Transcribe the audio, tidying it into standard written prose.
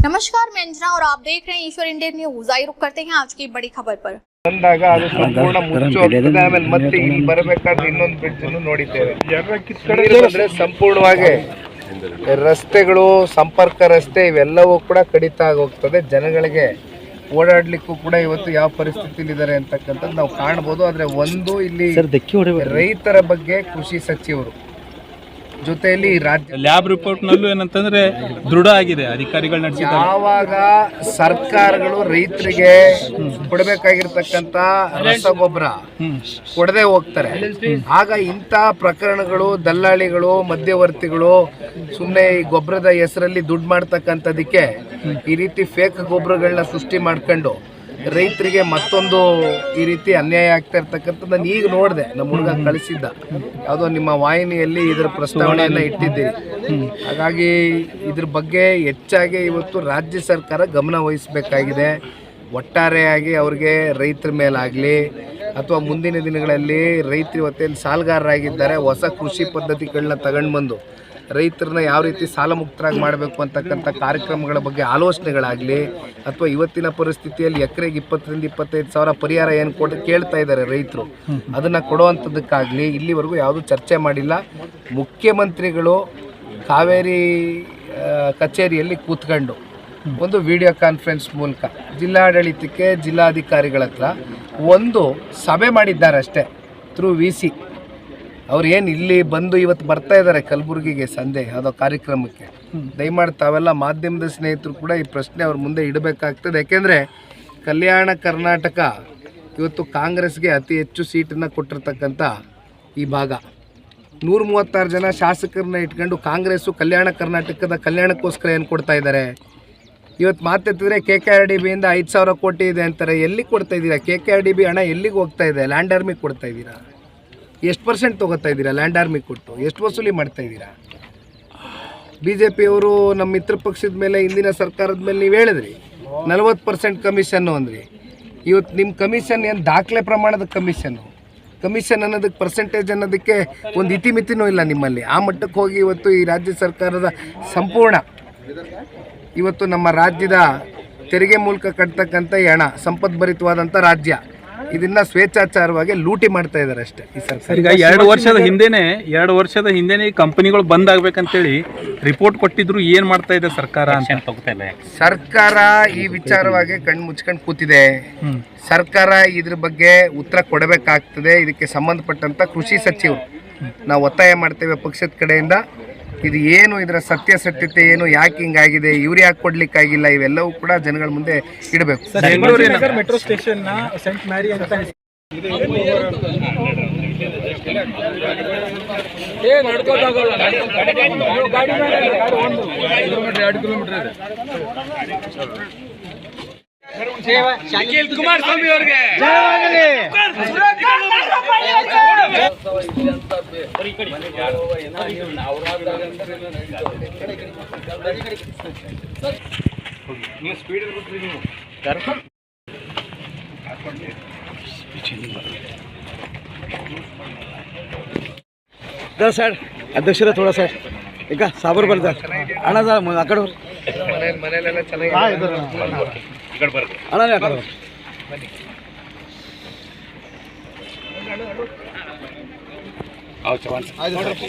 नमस्कार, मैं अंजना और आप देख रहे हैं ईश्वर इंडिया न्यूज। आइए रुक करते हैं आज की बड़ी खबर पर। ಬಂದಾಗ ಅದು ಸಂಪೂರ್ಣ ಮುಚ್ಚಿ ಹೋಗ್ತದೆ. ಆಮೇಲೆ ಮತ್ತೆ ಇಲ್ಲಿ ಬರಬೇಕಾದ್ರೆ ಇನ್ನೊಂದು ಬ್ರಿಡ್ಜ್ ಅನ್ನು ನೋಡಿದ್ದೇವೆ. ನೀರು ಬಂದ್ರೆ ಸಂಪೂರ್ಣವಾಗಿ ರಸ್ತೆಗಳು, ಸಂಪರ್ಕ ರಸ್ತೆ ಇವೆಲ್ಲವೂ ಕೂಡ ಕಡಿತ ಆಗೋಗ್ತದೆ. ಜನಗಳಿಗೆ ಓಡಾಡ್ಲಿಕ್ಕೂ ಕೂಡ ಇವತ್ತು ಯಾವ ಪರಿಸ್ಥಿತಿಲಿ ಇದ್ದಾರೆ ಅಂತಕ್ಕಂಥದ್ದು ನಾವು ಕಾಣಬಹುದು. ಆದ್ರೆ ಒಂದು ಇಲ್ಲಿ ರೈತರ ಬಗ್ಗೆ ಕೃಷಿ ಸಚಿವರು ಜೊತೆಯಲ್ಲಿ ರಾಜ್ಯ ಲ್ಯಾಬ್ ರಿಪೋರ್ಟ್ ನಲ್ಲೂ ಏನಂತಂದ್ರೆ ದೃಢ ಆಗಿದೆ ಅಧಿಕಾರಿಗಳು ನಡೆಸಿದ. ಯಾವಾಗ ಸರ್ಕಾರಗಳು ರೈತರಿಗೆ ಕೊಡಬೇಕಾಗಿರ್ತಕ್ಕಂಥ ರಸಗೊಬ್ಬರ ಕೊಡದೆ ಹೋಗ್ತಾರೆ, ಆಗ ಇಂಥ ಪ್ರಕರಣಗಳು, ದಲ್ಲಾಳಿಗಳು, ಮಧ್ಯವರ್ತಿಗಳು ಸುಮ್ಮನೆ ಈ ಗೊಬ್ಬರದ ಹೆಸರಲ್ಲಿ ದುಡ್ಡು ಮಾಡ್ತಕ್ಕಂಥದಕ್ಕೆ ಈ ರೀತಿ ಫೇಕ್ ಗೊಬ್ಬರಗಳನ್ನ ಸೃಷ್ಟಿ ಮಾಡ್ಕೊಂಡು ರೈತರಿಗೆ ಮತ್ತೊಂದು ಈ ರೀತಿ ಅನ್ಯಾಯ ಆಗ್ತಾ ಇರ್ತಕ್ಕಂಥದ್ದು ನಾನು ಈಗ ನೋಡಿದೆ. ನಮ್ಮ ಹುಡುಗ ಕಳಿಸಿದ್ದ ಯಾವುದೋ ನಿಮ್ಮ ವಾಹಿನಿಯಲ್ಲಿ ಇದರ ಪ್ರಸ್ತಾವನೆಯನ್ನು ಇಟ್ಟಿದ್ದೀರಿ. ಹಾಗಾಗಿ ಇದ್ರ ಬಗ್ಗೆ ಹೆಚ್ಚಾಗಿ ಇವತ್ತು ರಾಜ್ಯ ಸರ್ಕಾರ ಗಮನ ವಹಿಸಬೇಕಾಗಿದೆ. ಒಟ್ಟಾರೆಯಾಗಿ ಅವ್ರಿಗೆ ರೈತರ ಮೇಲಾಗಲಿ ಅಥವಾ ಮುಂದಿನ ದಿನಗಳಲ್ಲಿ ರೈತರು ಇವತ್ತೇನು ಸಾಲಗಾರರಾಗಿದ್ದಾರೆ, ಹೊಸ ಕೃಷಿ ಪದ್ಧತಿಗಳನ್ನ ತಗೊಂಡು ಬಂದು ರೈತರನ್ನ ಯಾವ ರೀತಿ ಸಾಲ ಮುಕ್ತರಾಗಿ ಮಾಡಬೇಕು ಅಂತಕ್ಕಂಥ ಕಾರ್ಯಕ್ರಮಗಳ ಬಗ್ಗೆ ಆಲೋಚನೆಗಳಾಗಲಿ, ಅಥವಾ ಇವತ್ತಿನ ಪರಿಸ್ಥಿತಿಯಲ್ಲಿ ಎಕರೆಗೆ 20,000-25,000 ಸಾವಿರ ಪರಿಹಾರ ಏನು ಕೇಳ್ತಾ ಇದ್ದಾರೆ ರೈತರು, ಅದನ್ನು ಕೊಡುವಂಥದ್ದಕ್ಕಾಗಲಿ ಇಲ್ಲಿವರೆಗೂ ಯಾವುದೂ ಚರ್ಚೆ ಮಾಡಿಲ್ಲ. ಮುಖ್ಯಮಂತ್ರಿಗಳು ಕಾವೇರಿ ಕಚೇರಿಯಲ್ಲಿ ಕೂತ್ಕೊಂಡು ಒಂದು ವಿಡಿಯೋ ಕಾನ್ಫರೆನ್ಸ್ ಮೂಲಕ ಜಿಲ್ಲಾಡಳಿತಕ್ಕೆ, ಜಿಲ್ಲಾಧಿಕಾರಿಗಳ ಹತ್ರ ಒಂದು ಸಭೆ ಮಾಡಿದ್ದಾರೆ ಅಷ್ಟೇ, ಥ್ರೂ VC. ಅವ್ರು ಏನು ಇಲ್ಲಿ ಬಂದು ಇವತ್ತು ಬರ್ತಾ ಇದ್ದಾರೆ ಕಲಬುರಗಿಗೆ ಸಂಜೆ ಯಾವುದೋ ಕಾರ್ಯಕ್ರಮಕ್ಕೆ. ದಯಮಾಡಿ ತಾವೆಲ್ಲ ಮಾಧ್ಯಮದ ಸ್ನೇಹಿತರು ಕೂಡ ಈ ಪ್ರಶ್ನೆ ಅವ್ರ ಮುಂದೆ ಇಡಬೇಕಾಗ್ತದೆ. ಯಾಕೆಂದರೆ ಕಲ್ಯಾಣ ಕರ್ನಾಟಕ ಇವತ್ತು ಕಾಂಗ್ರೆಸ್ಗೆ ಅತಿ ಹೆಚ್ಚು ಸೀಟನ್ನು ಕೊಟ್ಟಿರ್ತಕ್ಕಂಥ ಈ ಭಾಗ. 136 ಜನ ಶಾಸಕರನ್ನ ಇಟ್ಕೊಂಡು ಕಾಂಗ್ರೆಸ್ಸು ಕಲ್ಯಾಣ ಕರ್ನಾಟಕದ ಕಲ್ಯಾಣಕ್ಕೋಸ್ಕರ ಏನು ಕೊಡ್ತಾ ಇದ್ದಾರೆ. ಇವತ್ತು ಮಾತೆತ್ತಿದ್ರೆ KKRDBಯಿಂದ 5,000 ಕೋಟಿ ಇದೆ ಅಂತಾರೆ. ಎಲ್ಲಿಗೆ ಕೊಡ್ತಾ ಇದ್ದೀರಾ? KKRDB ಹಣ ಎಲ್ಲಿಗೆ ಹೋಗ್ತಾ ಇದೆ? ಲ್ಯಾಂಡ್ ಆರ್ಮಿಗೆ ಕೊಡ್ತಾ ಇದ್ದೀರಾ? ಎಷ್ಟು % ತೊಗೋತಾ ಇದ್ದೀರಾ ಲ್ಯಾಂಡ್ ಆರ್ಮಿಗೆ ಕೊಟ್ಟು? ಎಷ್ಟು ವಸೂಲಿ ಮಾಡ್ತಾ ಇದ್ದೀರಾ? BJPಯವರು ನಮ್ಮ ಮಿತ್ರ ಪಕ್ಷದ ಮೇಲೆ, ಹಿಂದಿನ ಸರ್ಕಾರದ ಮೇಲೆ ನೀವು ಹೇಳಿದ್ರಿ 40% ಕಮಿಷನ್ನು ಅಂದ್ರಿ. ಇವತ್ತು ನಿಮ್ಮ ಕಮಿಷನ್ ಏನು ದಾಖಲೆ ಪ್ರಮಾಣದ ಕಮಿಷನ್ ಅನ್ನೋದಕ್ಕೆ, ಪರ್ಸೆಂಟೇಜ್ ಅನ್ನೋದಕ್ಕೆ ಒಂದು ಇತಿಮಿತಿನೂ ಇಲ್ಲ ನಿಮ್ಮಲ್ಲಿ. ಆ ಮಟ್ಟಕ್ಕೆ ಹೋಗಿ ಇವತ್ತು ಈ ರಾಜ್ಯ ಸರ್ಕಾರದ ಸಂಪೂರ್ಣ ಇವತ್ತು ನಮ್ಮ ರಾಜ್ಯದ ತೆರಿಗೆ ಮೂಲಕ ಕಟ್ತಕ್ಕಂಥ ಈ ಹಣ, ಸಂಪದ್ಭರಿತವಾದಂಥ ರಾಜ್ಯ, ಇದನ್ನ ಸ್ವೇಚ್ಛಾಚಾರವಾಗಿ ಲೂಟಿ ಮಾಡ್ತಾ ಇದ್ದಾರೆ ಅಷ್ಟೇ ಈ ಸರ್ಕಾರ. ಈಗ 2 ವರ್ಷದ ಹಿಂದೆನೆ ಈ ಕಂಪನಿಗಳು ಬಂದ್ ಆಗ್ಬೇಕಂತೇಳಿ ರಿಪೋರ್ಟ್ ಕೊಟ್ಟಿದ್ರು. ಏನ್ ಮಾಡ್ತಾ ಇದೆ ಸರ್ಕಾರ ಅಂತ ಸರ್ಕಾರ ಈ ವಿಚಾರವಾಗಿ ಕಣ್ಣು ಮುಚ್ಕೊಂಡು ಕೂತಿದೆ. ಸರ್ಕಾರ ಇದ್ರ ಬಗ್ಗೆ ಉತ್ತರ ಕೊಡಬೇಕಾಗ್ತದೆ. ಇದಕ್ಕೆ ಸಂಬಂಧಪಟ್ಟಂತ ಕೃಷಿ ಸಚಿವರು ನಾವು ಒತ್ತಾಯ ಮಾಡ್ತೇವೆ ಪಕ್ಷದ ಕಡೆಯಿಂದ. ಇದು ಏನು, ಇದರ ಸತ್ಯಾಸತ್ಯತೆ ಏನು, ಯಾಕೆ ಹಿಂಗಾಗಿದೆ, ಇವ್ರು ಯಾಕೆ ಕೊಡ್ಲಿಕ್ಕಾಗಿಲ್ಲ, ಇವೆಲ್ಲವೂ ಕೂಡ ಜನಗಳ ಮುಂದೆ ಇಡಬೇಕು. ಬೆಂಗಳೂರಿನ ಮೆಟ್ರೋ ಸ್ಟೇಷನ್ ಸೆಂಟ್ ಮ್ಯಾರಿ ಅಂತ ಕುಮಾರಸ್ವಾಮಿ ಅವರಿಗೆ सर अध्यक्ष थोड़ा सर ಈಗ ಸಾಬರ್ ಬರ್ತಾರೆ ಅಣ್ಣ ಆ ಕಡೆ ಮನೆಯಲ್ಲೆಲ್ಲ ಚೆನ್ನಾಗಿ ಅಣ್ಣ ಆ ಕಡೆ ಆಯ್ತು.